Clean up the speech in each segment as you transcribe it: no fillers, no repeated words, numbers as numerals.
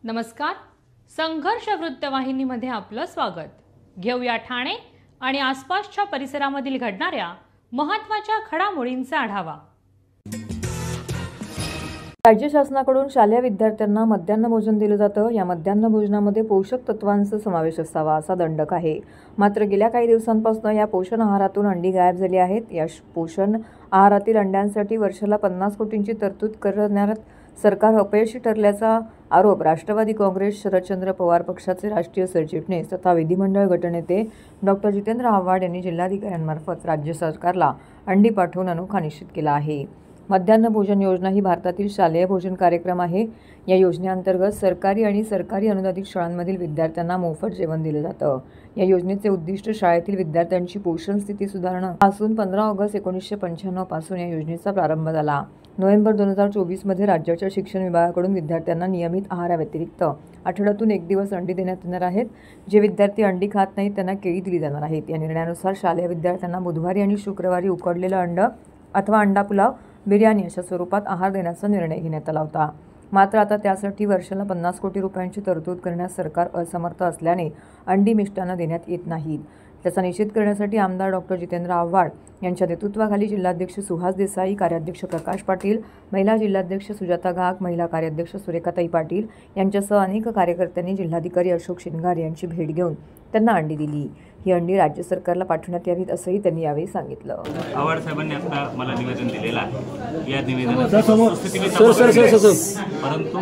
नमस्कार. संघर्ष वृत्तवाहिनीमध्ये आपलं स्वागत. घेऊया ठाणे आणि आसपासच्या परिसरामधील घडणाऱ्या महत्त्वाच्या घडामोडींचा आढावा. राज्य शासनाकडून शालेय विद्यार्थ्यांना मध्यान्ह भोजन दिलं जातं. या मध्यान्ह भोजनामध्ये पोषक तत्वांचा समावेश असावा असा दंडक आहे. मात्र गेल्या काही दिवसांपासून या पोषण आहारातून अंडी गायब झाली आहेत. या पोषण आहारातील अंड्यांसाठी वर्षाला 50 कोटींची तरतूद करण्यात सरकार अपयशी ठरल्याचा आरोप राष्ट्रवादी काँग्रेस शरदचंद्र पवार पक्षाचे राष्ट्रीय सरचिटणीस तथा विधिमंडळ गटनेते डॉक्टर जितेंद्र आव्हाड यांनी जिल्हाधिकाऱ्यांमार्फत राज्य सरकारला अंडी पाठवून अनोखा निश्चित केला आहे. मध्यान्ह भोजन योजना ही भारतातील शालेय भोजन कार्यक्रम आहे. या योजनेअंतर्गत सरकारी आणि सरकारी अनुदानित शाळांमधील विद्यार्थ्यांना मोफत जेवण दिलं जातं. या योजनेचे उद्दिष्ट शाळेतील विद्यार्थ्यांची पोषण स्थिती सुधारणं असून 15 ऑगस्ट 1995 पासून या योजनेचा प्रारंभ झाला. नोव्हेंबर 2024 मध्ये राज्याच्या शिक्षण विभागाकडून विद्यार्थ्यांना नियमित आहाराव्यतिरिक्त आठवड्यातून एक दिवस अंडी देण्यात येणार आहेत. जे विद्यार्थी अंडी खात नाहीत त्यांना केळी दिली जाणार आहेत. या निर्णयानुसार शालेय विद्यार्थ्यांना बुधवारी आणि शुक्रवारी उकडलेलं अंड अथवा अंडा पुलाव, बिर्याणी अशा स्वरूपात आहार देण्याचा निर्णय घेण्यात आला होता. मात्र आता त्यासाठी वर्षाला 50 कोटी रुपयांची तरतूद करण्यास सरकार असमर्थ असल्याने अंडी मिष्टांना देण्यात येत नाहीत. त्याचा निषेध करण्यासाठी आमदार डॉक्टर जितेंद्र आव्हाड यांच्या नेतृत्वाखाली जिल्हाध्यक्ष सुहास देसाई, कार्याध्यक्ष प्रकाश पाटील, महिला जिल्हाध्यक्ष सुजाता घाग, महिला कार्याध्यक्ष सुरेखाताई पाटील यांच्यासह अनेक कार्यकर्त्यांनी जिल्हाधिकारी अशोक शिंगार यांची भेट घेऊन त्यांना अंडी दिली. ही अंडी राज्य सरकारला पाठवण्यात यावीत असंही त्यांनी यावेळी सांगितलं. आव्हाड साहेबांनी आता मला निवेदन दिलेलं आहे. या निवेदनात परंतु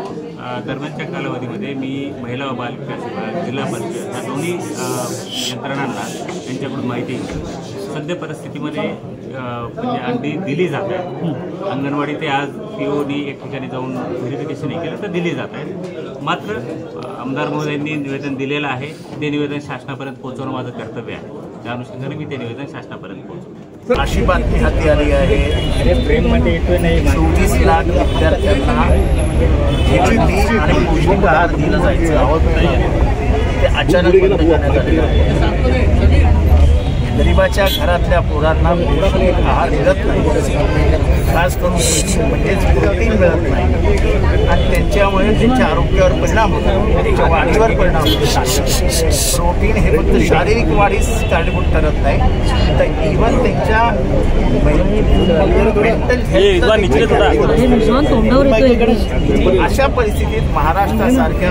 दरम्यानच्या कालावधीमध्ये मी महिला व बाल विकास विभाग, जिल्हा परिषद या दोन्ही यंत्रणांना त्यांच्याकडून माहिती सध्या परिस्थितीमध्ये म्हणजे अंडी दिली जात आहे. अंगणवाडी ते आज POनी एक ठिकाणी जाऊन व्हेरिफिकेशन केलं तर दिली जात आहे. मात्र आमदार महोदयांनी निवेदन दिलेलं आहे. ते निवेदन शासनापर्यंत पोहोचवणं माझं कर्तव्य आहे. त्या अनुषंगाने मी ते निवेदन शासनापर्यंत पोहोचवतो. अशी बातमी हाती आली आहे 24 लाख विद्यार्थ्यांना जेवण आणि पौष्टिक आहार दिला जायचं ते अचानक बंद करण्यात आलेलं आहे. गरिबाच्या घरातल्या पोरांना पौष्टिक आहार मिळत नाही, खास करून म्हणजेच प्रोटीन मिळत नाही आणि त्यांच्यामुळे त्यांच्या आरोग्यावर परिणाम होतो, त्यांच्या वाढीवर परिणाम होतो. प्रोटीन हे फक्त शारीरिक वाढीस कारणीभूत ठरत नाही तर इव्हन त्यांच्या मेंटल हेल्थ. अशा परिस्थितीत महाराष्ट्रासारख्या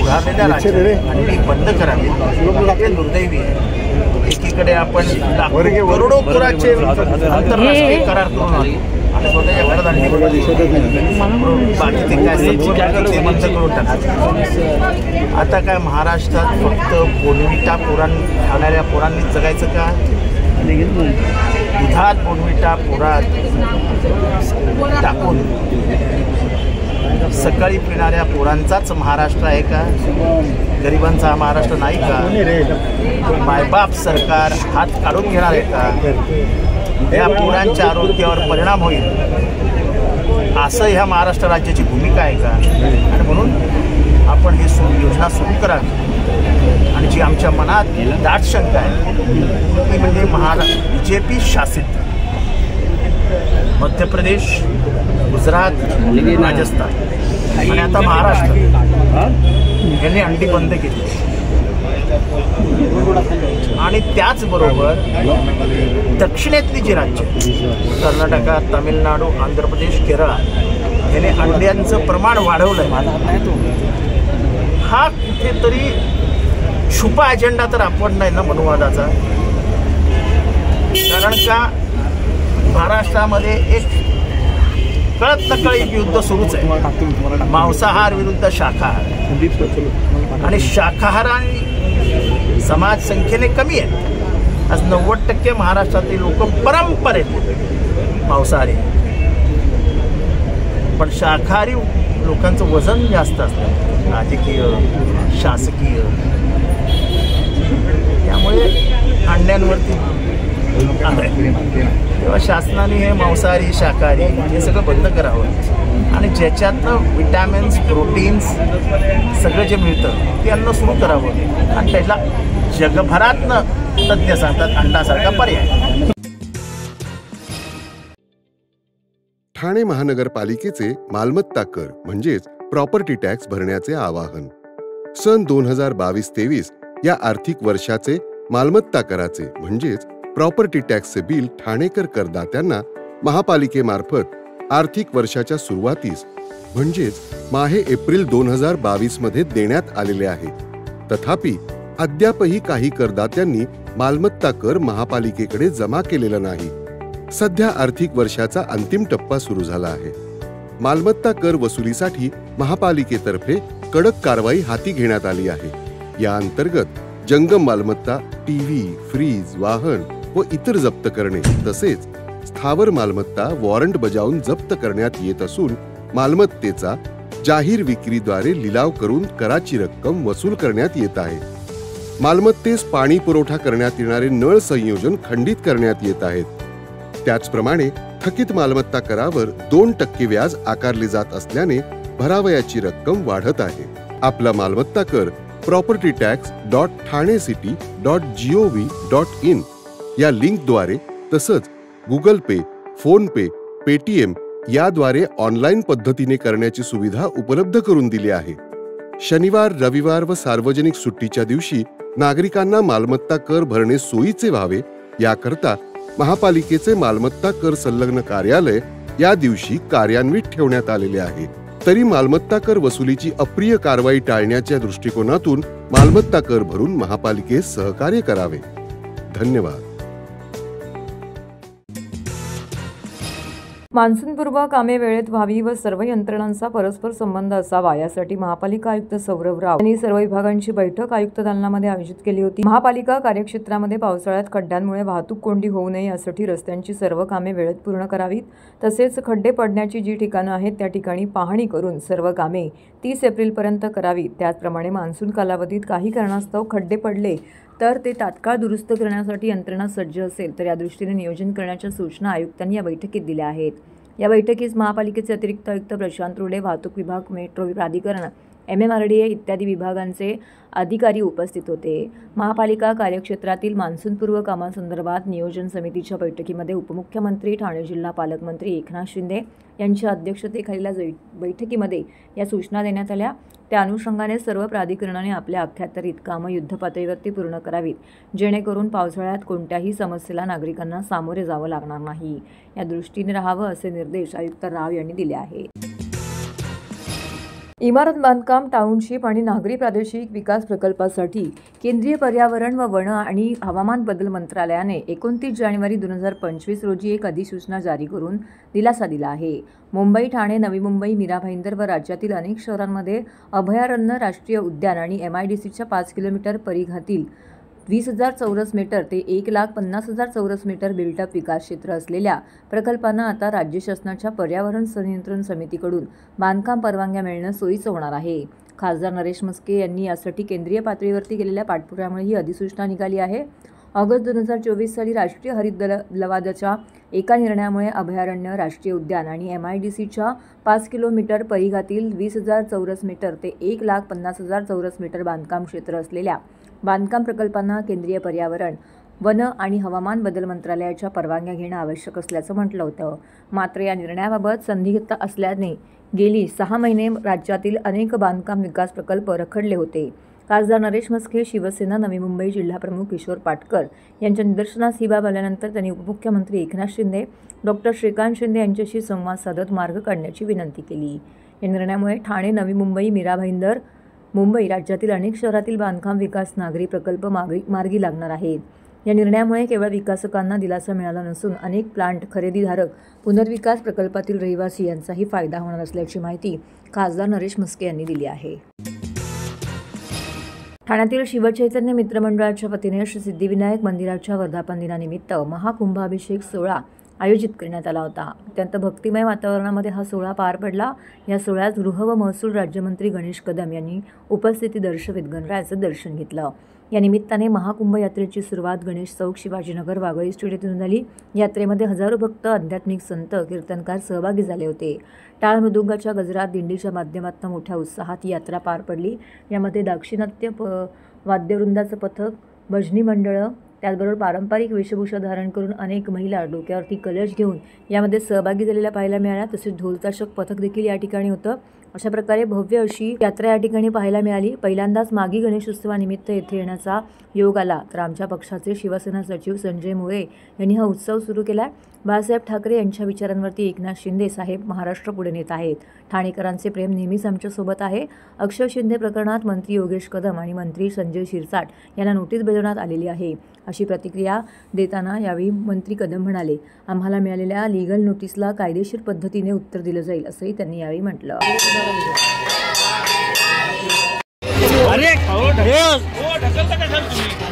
उभारलेल्या राज्याने अंडी बंद करावी हे दुर्दैवी आहे. एकीकडे आपण करोडो पुराचे आंतरराष्ट्रीय करार करून आलो आणि स्वतःच्या घरात अंडी बाकी ते काय बंद करून टाकतात. आता काय महाराष्ट्रात फक्त बोनविटा खाणाऱ्या पोरांनी जगायचं का? दुधात बोनविटा पोरात टाकून सकाळी पिणाऱ्या पोरांचाच महाराष्ट्र आहे का? गरिबांचा हा महाराष्ट्र नाही का? मायबाप सरकार हात काढून घेणार आहे का? या पोरांच्या आरोग्यावर परिणाम होईल असं ह्या महाराष्ट्र राज्याची भूमिका आहे का? आणि म्हणून आपण ही योजना सुरू करावी. आणि जी आमच्या मनात दाट शंका आहे ती म्हणजे BJP शासित मध्य प्रदेश, गुजरात, राजस्थान आणि आता महाराष्ट्र यांनी अंडी बंद केली. आणि त्याचबरोबर दक्षिणेतली जी राज्य कर्नाटका, तामिळनाडू, आंध्र प्रदेश, केरळ यांनी अंड्यांचं प्रमाण वाढवलं आहे. हा कुठेतरी छुपा अजेंडा तर आपण नाही ना मनुवादाचा. कारण का महाराष्ट्रामध्ये एक कळत नकळत युद्ध सुरूच आहे. मांसाहार विरुद्ध शाकाहार आणि शाकाहारी समाज संख्येने कमी आहे. आज 90% महाराष्ट्रातील लोक परंपरेने मांसाहारी, पण शाकाहारी लोकांचं वजन जास्त असतं, राजकीय, शासकीय. त्यामुळे अंड्यांवरती तेव्हा शासनाने हे मांसाहारी, शाकाहारी हे सगळं बंद करावं आणि ज्याच्यातनं विटॅमिन्स, प्रोटीन्स सगळं जे मिळतं ते अन्न सुरू करावं. आणि त्याला जगभरातनं तज्ज्ञ सांगतात अंडासारखा पर्याय. ठाणे महानगरपालिकेचे मालमत्ता कर म्हणजेच प्रॉपर्टी टॅक्स भरण्याचे आवाहन. सन 2022-23 या आर्थिक वर्षाचे मालमत्ता कराचे म्हणजेच प्रॉपर्टी टॅक्सचे बिल ठाणेकर करदात्यांना महापालिकेमार्फत आर्थिक वर्षाच्या सुरुवातीस म्हणजेच माहे एप्रिल 2022 मध्ये देण्यात आलेले आहे. तथापि अद्यापही काही करदात्यांनी मालमत्ता कर महापालिकेकडे जमा केलेला नाही. सध्या आर्थिक वर्षाचा अंतिम टप्पा सुरू झाला आहे. मालमत्ता कर वसुलीसाठी महापालिकेतर्फे कडक कारवाई हाती घेण्यात आली आहे. या अंतर्गत जंगम मालमत्ता, टीव्ही, फ्रीज, वाहन व इतर जप्त करणे तसेच स्थावर मालमत्ता वॉरंट बजावून जप्त करण्यात येत असून मालमत्तेचा जाहीर विक्रीद्वारे लिलाव करून कराची रक्कम वसूल करण्यात येत आहे. मालमत्तेस पाणी पुरवठा करण्यात येणारे नळ संयोजन खंडित करण्यात येत आहेत. त्याचप्रमाणे थकीत मालमत्ता करावर 2% व्याज आकारले जात असल्याने भरावयाची रक्कम वाढत आहे. आपला मालमत्ता कर propertytax.thanecity.gov.in या लिंकद्वारे तसंच गुगल पे, फोन पे, पेटीएम याद्वारे ऑनलाईन पद्धतीने करण्याची सुविधा उपलब्ध करून दिली आहे. शनिवार, रविवार व सार्वजनिक सुट्टीच्या दिवशी नागरिकांना मालमत्ता कर भरणे सोयीचे व्हावे याकरता महापालिकेचे मालमत्ता कर संलग्न कार्यालय या दिवशी कार्यान्वित ठेवण्यात आलेले आहे. तरी मालमत्ता कर वसुलीची अप्रिय कारवाई टाळण्याच्या दृष्टिकोनातून मालमत्ता कर भरून महापालिकेस सहकार्य करावे. धन्यवाद. मान्सूनपूर्व कामे वेळेत व्हावी व सर्व यंत्रणांचा परस्पर संबंध असावा यासाठी महापालिका आयुक्त सौरभ राव यांनी सर्व विभागांची बैठक आयुक्त दालनामध्ये आयोजित केली होती. महापालिका कार्यक्षेत्रामध्ये पावसाळ्यात खड्ड्यांमुळे वाहतूक कोंडी होऊ नये यासाठी रस्त्यांची सर्व कामे वेळेत पूर्ण करावीत. तसेच खड्डे पडण्याची जी ठिकाणं आहेत त्या ठिकाणी पाहणी करून सर्व कामे 30 एप्रिलपर्यंत करावीत. त्याचप्रमाणे मान्सून कालावधीत काही कारणास्तव खड्डे पडले तर ते तात्काळ दुरुस्त करण्यासाठी यंत्रणा सज्ज असेल तर या दृष्टीने नियोजन करण्याच्या सूचना आयुक्तांनी या बैठकीत दिल्या आहेत. या बैठकीस महापालिकेचे अतिरिक्त आयुक्त प्रशांत रुडे, वाहतूक विभाग, मेट्रो प्राधिकरण, MMRDA इत्यादी विभागांचे अधिकारी उपस्थित होते. महापालिका कार्यक्षेत्रातील मान्सूनपूर्व कामांसंदर्भात नियोजन समितीच्या बैठकीमध्ये उपमुख्यमंत्री, ठाणे जिल्हा पालकमंत्री एकनाथ शिंदे यांच्या अध्यक्षतेखालील बैठकीमध्ये या सूचना देण्यात आल्या. त्या अनुषंगाने सर्व प्राधिकरणाने आपल्या अखत्यारीत कामं युद्धपातळीवरती पूर्ण करावीत जेणेकरून पावसाळ्यात कोणत्याही समस्येला नागरिकांना सामोरे जावं लागणार नाही या दृष्टीने राहावं असे निर्देश आयुक्त राव यांनी दिले आहेत. इमारत बांधकाम, टाउनशिप आणि नागरी प्रादेशिक विकास प्रकल्पासाठी केंद्रीय पर्यावरण व वन आणि हवामान बदल मंत्रालयाने 29 जानेवारी 2025 रोजी एक अधिसूचना जारी करून दिलासा दिला आहे. मुंबई, ठाणे, नवी मुंबई, मीरा भाईंदर व राज्यातील अनेक शहरांमध्ये अभयारण्य, राष्ट्रीय उद्यान आणि MIDCच्या 5 किलोमीटर परिघातील 20,000 चौरस मीटर ते 1,50,000 चौरस मीटर बिल्टअप विकास क्षेत्र असलेल्या प्रकल्पांना आता राज्य शासनाच्या पर्यावरण संनियंत्रण समितीकडून बांधकाम परवानग्या मिळणं सोयीचं होणार आहे. खासदार नरेश म्हस्के यांनी यासाठी केंद्रीय पातळीवरती केलेल्या पाठपुराव्यामुळे ही अधिसूचना निघाली आहे. ऑगस्ट 2024 साली राष्ट्रीय हरित लवादाच्या एका निर्णयामुळे अभयारण्य, राष्ट्रीय उद्यान आणि MIDCच्या 5 किलोमीटर परिघातील 20,000 चौरस मीटर ते 1,50,000 चौरस मीटर बांधकाम क्षेत्र असलेल्या बांधकाम प्रकल्पांना केंद्रीय पर्यावरण, वन आणि हवामान बदल मंत्रालयाच्या परवानग्या घेणं आवश्यक असल्याचं म्हटलं होतं. मात्र या निर्णयाबाबत संदिग्धता असल्याने गेली 6 महिने राज्यातील अनेक बांधकाम विकास प्रकल्प रखडले होते. खासदार नरेश म्हस्के, शिवसेना, नवी मुंबई जिल्हाप्रमुख किशोर पाटकर यांच्या निदर्शनास ही बाब आल्यानंतर त्यांनी उपमुख्यमंत्री एकनाथ शिंदे, डॉक्टर श्रीकांत शिंदे यांच्याशी संवाद साधत मार्ग काढण्याची विनंती केली. या निर्णयामुळे ठाणे, नवी मुंबई, मीरा भाईंदर, मुंबई राज्यातील अनेक शहरातील बांधकाम विकास नागरी प्रकल्प मार्गी लागणार आहेत. या निर्णयामुळे केवळ विकासकांना दिलासा मिळाला नसून अनेक प्लांट खरेदीधारक, पुनर्विकास प्रकल्पातील रहिवासी यांचाही फायदा होणार असल्याची माहिती खासदार नरेश म्हस्के यांनी दिली आहे. ठाण्यातील शिवचैतन्य मित्रमंडळाच्या वतीने श्री सिद्धिविनायक मंदिराच्या वर्धापन दिनानिमित्त महाकुंभाभिषेक सोहळा आयोजित करण्यात आला होता. अत्यंत भक्तिमय वातावरणामध्ये हा सोहळा पार पडला. या सोहळ्यात गृह व महसूल राज्यमंत्री गणेश कदम यांनी उपस्थिती दर्शवित गणरायाचं दर्शन घेतलं. या निमित्ताने महाकुंभ यात्रेची सुरुवात गणेश चौक, शिवाजीनगर, वाघळी स्ट्रीट येथून झाली. यात्रेमध्ये हजारो भक्त, आध्यात्मिक संत, कीर्तनकार सहभागी झाले होते. टाळ मृदुंगाच्या गजरात, दिंडीच्या माध्यमातून मोठ्या उत्साहात ही यात्रा पार पडली. यामध्ये दाक्षिणात्य वाद्यवृंदाचं पथक, भजनी मंडळं, त्याचबरोबर पारंपरिक वेशभूषा धारण करून अनेक महिला डोक्यावरती कलश घेऊन यामध्ये सहभागी झालेल्या पाहायला मिळाल्या. तसेच ढोल ताशक पथक देखील या ठिकाणी होतं. अशा प्रकारे भव्य अशी यात्रा या ठिकाणी पाहायला मिळाली. पहिल्यांदाच मागी गणेशोत्सवानिमित्त येथे येण्याचा योग आला. तर आमच्या पक्षाचे शिवसेना सचिव संजय मोरे यांनी हा उत्सव सुरू केला. बाळासाहेब ठाकरे यांच्या विचारांवरती एकनाथ शिंदे साहेब महाराष्ट्र पुढे नेत आहेत. ठाणेकरांचे प्रेम नेहमीच आमच्यासोबत आहे. अक्षय शिंदे प्रकरणात मंत्री योगेश कदम आणि मंत्री संजय शिरसाट यांना नोटीस बजावण्यात आलेली आहे, अशी प्रतिक्रिया देताना यावेळी मंत्री कदम म्हणाले, आम्हाला मिळालेल्या लीगल नोटीसला कायदेशीर पद्धतीने उत्तर दिलं जाईल, असंही त्यांनी यावेळी म्हटलं.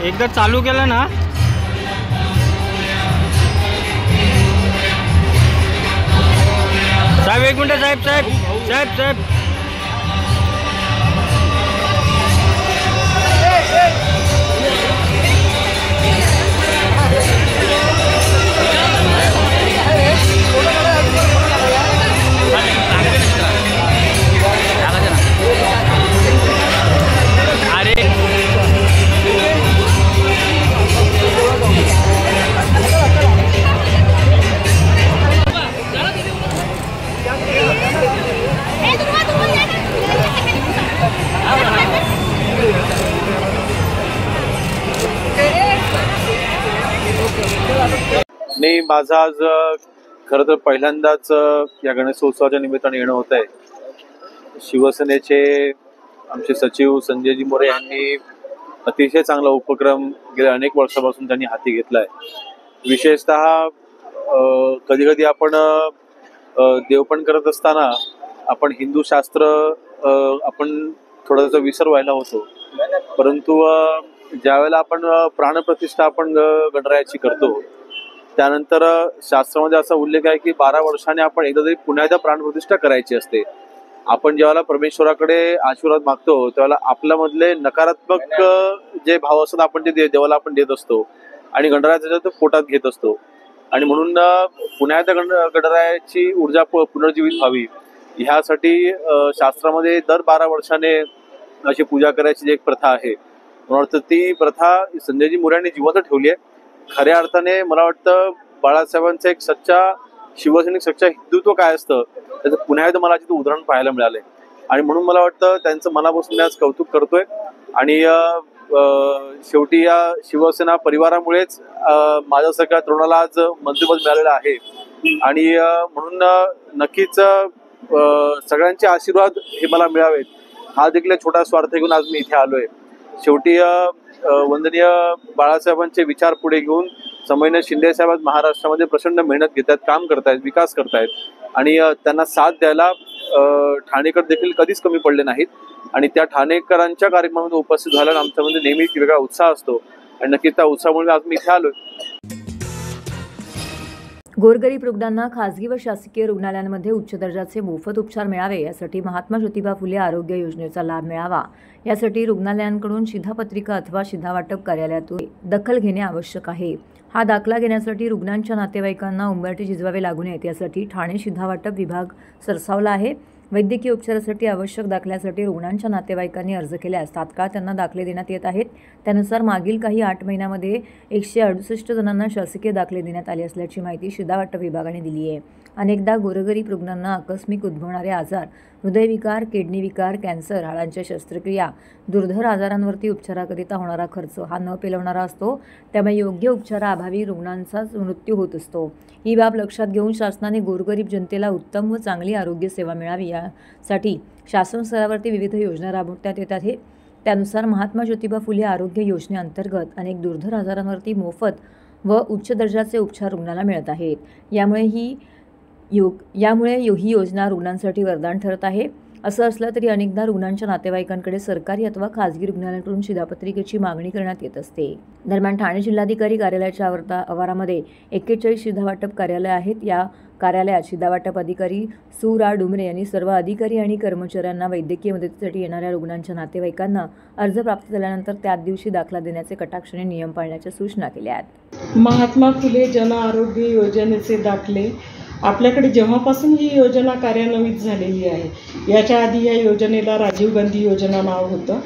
एकदा चालू केलं ना साहेब, एक मिनिट साहेब साहेब साहेब साहेब नाही, माझं आज खरं तर पहिल्यांदाच या गणेशोत्सवाच्या निमित्ताने येणं होत आहे. शिवसेनेचे आमचे सचिव संजयजी मोरे यांनी अतिशय चांगला उपक्रम गेल्या अनेक वर्षापासून त्यांनी हाती घेतला आहे. विशेषतः कधी कधी आपण देवपण करत असताना आपण हिंदू शास्त्र आपण थोडासा विसर व्हायला होतो, परंतु ज्यावेळेला आपण प्राणप्रतिष्ठा आपण गणरायाची करतो त्यानंतर शास्त्रामध्ये असा उल्लेख आहे की 12 वर्षांनी आपण एकदा तरी पुन्हा एकदा प्राणप्रतिष्ठा करायची असते. आपण जेव्हा परमेश्वराकडे आशीर्वाद मागतो तेव्हा आपल्यामधले नकारात्मक जे भाव असतात आपण ते देवाला आपण देत असतो आणि गणरायाच्या पोटात घेत असतो. आणि म्हणून पुन्हा एकदा गणरायाची ऊर्जा पुनर्जीवित व्हावी ह्यासाठी शास्त्रामध्ये दर 12 वर्षाने अशी पूजा करायची जी एक प्रथा आहे. मला वाटतं ती प्रथा संजयजी मोरे यांनी जिवंत ठेवली आहे. खऱ्या अर्थाने मला वाटतं बाळासाहेबांचं एक सच्चा शिवसैनिक, सच्चा हिंदुत्व काय असतं त्याचं पुन्हा एकदा मला तिथं उदाहरण पाहायला मिळालंय. आणि म्हणून मला वाटतं त्यांचं मनापासून मी आज कौतुक करतोय. आणि शेवटी या शिवसेना परिवारामुळेच माझ्यासारख्या तरुणाला आज मंत्रिपद मिळालेलं आहे. आणि म्हणून नक्कीच सगळ्यांचे आशीर्वाद हे मला मिळावेत हा देखील छोटा स्वार्थ घेऊन आज मी इथे आलोय. शेवटी वंदनीय बाळासाहेबांचे विचार पुढे घेऊन संभाजी शिंदे साहेब आज महाराष्ट्रामध्ये प्रचंड मेहनत घेतात, काम करतायत, विकास करतायत आणि त्यांना साथ द्यायला ठाणेकर देखील कधीच कमी पडले नाहीत. आणि त्या ठाणेकरांच्या कार्यक्रमामध्ये उपस्थित झाल्यानं आमच्यामध्ये नेहमीच वेगळा उत्साह असतो आणि नक्कीच त्या उत्साहामुळे आज मी इथे आलोय. गोरगरीब रुग्णांना खासगी व शासकीय रुग्णालयांमध्ये उच्च दर्जाचे मोफत उपचार मिळावे यासाठी महात्मा ज्योतिबा फुले आरोग्य योजनेचा लाभ मिळावा यासाठी रुग्णालयांकडून शिधापत्रिका अथवा शिधावाटप कार्यालयातून दखल घेणे आवश्यक आहे. हा दाखला घेण्यासाठी रुग्णांच्या नातेवाईकांना उंबरठे झिजवावे लागू नयेत यासाठी ठाणे शिधावाटप विभाग सरसावला आहे. वैद्यकीय उपचारासाठी आवश्यक दाखल्यासाठी रुग्णांच्या नातेवाईकांनी अर्ज केल्यास तात्काळ त्यांना दाखले देण्यात येत आहेत. त्यानुसार मागील काही 8 महिन्यामध्ये 168 जणांना शासकीय दाखले देण्यात आले असल्याची माहिती शिधावाटप विभागाने दिली आहे. अनेकदा गोरगरीब रुग्णांना आकस्मिक उद्भवणारे आजार, हृदयविकार, किडनी विकार, कॅन्सर, हाडांच्या शस्त्रक्रिया, दुर्धर आजारांवरती उपचाराकरिता होणारा खर्च हा न पेलवणारा असतो. त्यामुळे योग्य उपचाराअभावी रुग्णांचाच मृत्यू होत असतो. ही बाब लक्षात घेऊन शासनाने गोरगरीब जनतेला उत्तम व चांगली आरोग्य सेवा मिळावी यासाठी शासन स्तरावरती विविध योजना राबवण्यात येतात. त्यानुसार महात्मा ज्योतिबा फुले आरोग्य योजनेअंतर्गत अनेक दुर्धर आजारांवरती मोफत व उच्च दर्जाचे उपचार रुग्णाला मिळत आहेत. यामुळे ही योजना रुग्णांसाठी वरदान ठरत आहे. असं असलं तरी अनेकदा रुग्णांच्या नातेवाईकांकडे सरकारी अथवा खाजगी रुग्णालयांकडून शिधापत्रिकेची मागणी करण्यात येत असते. दरम्यान ठाणे जिल्हाधिकारी कार्यालयाच्या आवारामध्ये 41 शिधावाटप कार्यालय आहेत. या कार्यालयात शिधावाटप अधिकारी सु. रा. डुमरे यांनी सर्व अधिकारी आणि कर्मचाऱ्यांना वैद्यकीय मदतीसाठी येणाऱ्या रुग्णांच्या नातेवाईकांना अर्ज प्राप्त झाल्यानंतर त्याच दिवशी दाखला देण्याचे कटाक्षाने नियम पाळण्याच्या सूचना केल्या आहेत. महात्मा फुले जन आरोग्य योजनेचे दाखले आपल्याकडे जेव्हापासून ही योजना कार्यान्वित झालेली आहे, याच्या आधी या योजनेला राजीव गांधी योजना नाव होतं,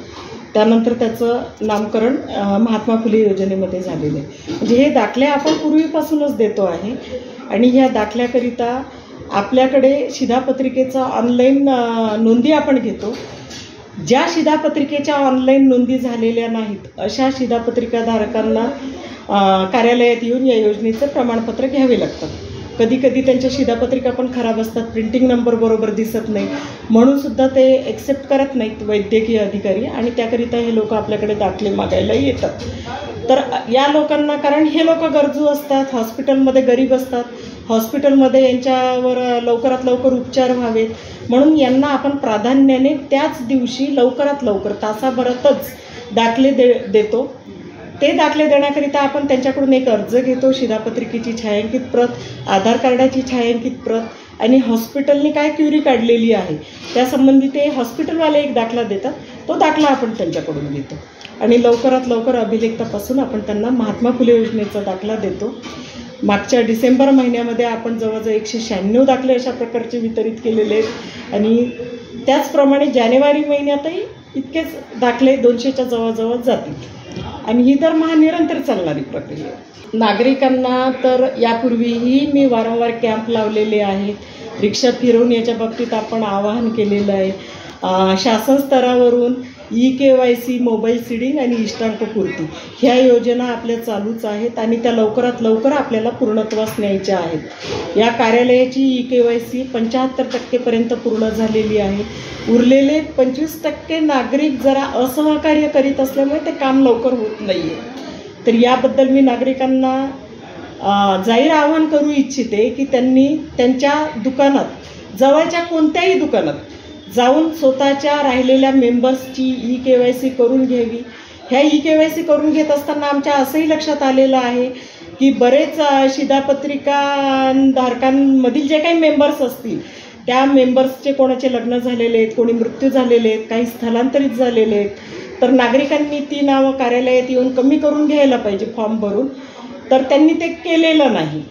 त्यानंतर त्याचं नामकरण महात्मा फुले योजनेमध्ये झालेलं आहे. म्हणजे हे दाखले आपण पूर्वीपासूनच देतो आहे आणि ह्या दाखल्याकरिता आपल्याकडे शिधापत्रिकेचा ऑनलाईन नोंदी आपण घेतो. ज्या शिधापत्रिकेच्या ऑनलाईन नोंदी झालेल्या नाहीत अशा शिधापत्रिकाधारकांना कार्यालयात येऊन या योजनेचं प्रमाणपत्र घ्यावे लागतं. कधी कधी त्यांच्या शिधापत्रिका पण खराब असतात, प्रिंटिंग नंबर बरोबर दिसत नाही, म्हणून सुद्धा ते एक्सेप्ट करत नाहीत वैद्यकीय अधिकारी, आणि त्याकरिता हे लोक आपल्याकडे दाखले मागायला येतात. तर या लोकांना, कारण हे लोक गरजू असतात, हॉस्पिटलमध्ये गरीब असतात, हॉस्पिटलमध्ये यांच्यावर लवकरात लवकर उपचार व्हावेत, म्हणून यांना आपण प्राधान्याने त्याच दिवशी लवकरात लवकर तासाभरातच दाखले देतो. ते दाखले देण्याकरिता आपण त्यांच्याकडून एक अर्ज घेतो, शिधापत्रिकेची छायांकित प्रत, आधार कार्डाची छायांकित प्रत आणि हॉस्पिटलने काय क्युरी काढलेली आहे त्यासंबंधी ते हॉस्पिटलवाले एक दाखला देतात. तो दाखला आपण त्यांच्याकडून घेतो आणि लवकरात लवकर अभिलेखापासून आपण त्यांना महात्मा फुले योजनेचा दाखला देतो. मागच्या डिसेंबर महिन्यामध्ये आपण जवळजवळ 196 दाखले अशा प्रकारचे वितरित केलेले आहेत आणि त्याचप्रमाणे जानेवारी महिन्यातही इतकेच दाखले 200च्या जवळजवळ जातील आणि ही दरमहा निरंतर चालणारी प्रक्रिया आहे. नागरिकांना तर यापूर्वीही मी वारंवार कॅम्प लावलेले आहेत, रिक्षा फिरवून याच्या बाबतीत आपण आवाहन केलेलं आहे. शासन स्तरावरून EKYC, मोबाईल सीडिंग आणि इष्टांकपूर्ती ह्या योजना आपल्या चालूच आहेत आणि त्या लवकरात लवकर आपल्याला पूर्णत्वास न्यायच्या आहेत. या कार्यालयाची EKYC 75% पूर्ण झालेली आहे. उरलेले 25% नागरिक जरा असहकार्य करीत असल्यामुळे ते काम लवकर होत नाही आहे. तर याबद्दल मी नागरिकांना जाहीर आवाहन करू इच्छिते की त्यांनी त्यांच्या दुकानात, जवळच्या कोणत्याही दुकानात जाऊन स्वतःच्या राहिलेल्या मेंबर्सची EKYC करून घ्यावी. ह्या EKYC करून घेत असताना आमच्या असंही लक्षात आलेलं आहे की बरेच शिधापत्रिकाधारकांमधील जे काही मेंबर्स असतील त्या मेंबर्सचे कोणाचे लग्न झालेले आहेत, कोणी मृत्यू झालेले आहेत, काही स्थलांतरित झालेले आहेत. तर नागरिकांनी ती नावं कार्यालयात येऊन कमी करून घ्यायला पाहिजे फॉर्म भरून, तर त्यांनी ते केलेलं नाही.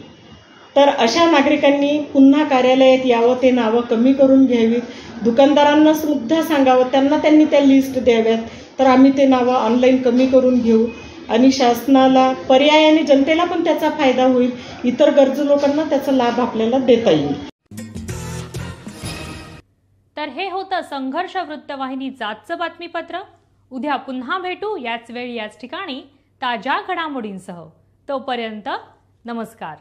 तर अशा नागरिकांनी पुन्हा कार्यालयात यावं, ते नावं कमी करून घ्यावीत. दुकानदारांना सुद्धा सांगावं, त्यांनी त्या लिस्ट द्याव्यात, तर आम्ही ते नावं ऑनलाईन कमी करून घेऊ आणि शासनाला पर्यायाने जनतेला पण त्याचा फायदा होईल, इतर गरजू लोकांना त्याचा लाभ आपल्याला देता येईल. तर हे होतं संघर्ष वृत्तवाहिनीचं आजचं बातमीपत्र. उद्या पुन्हा भेटू याच वेळी याच ठिकाणी ताज्या घडामोडींसह. तोपर्यंत नमस्कार.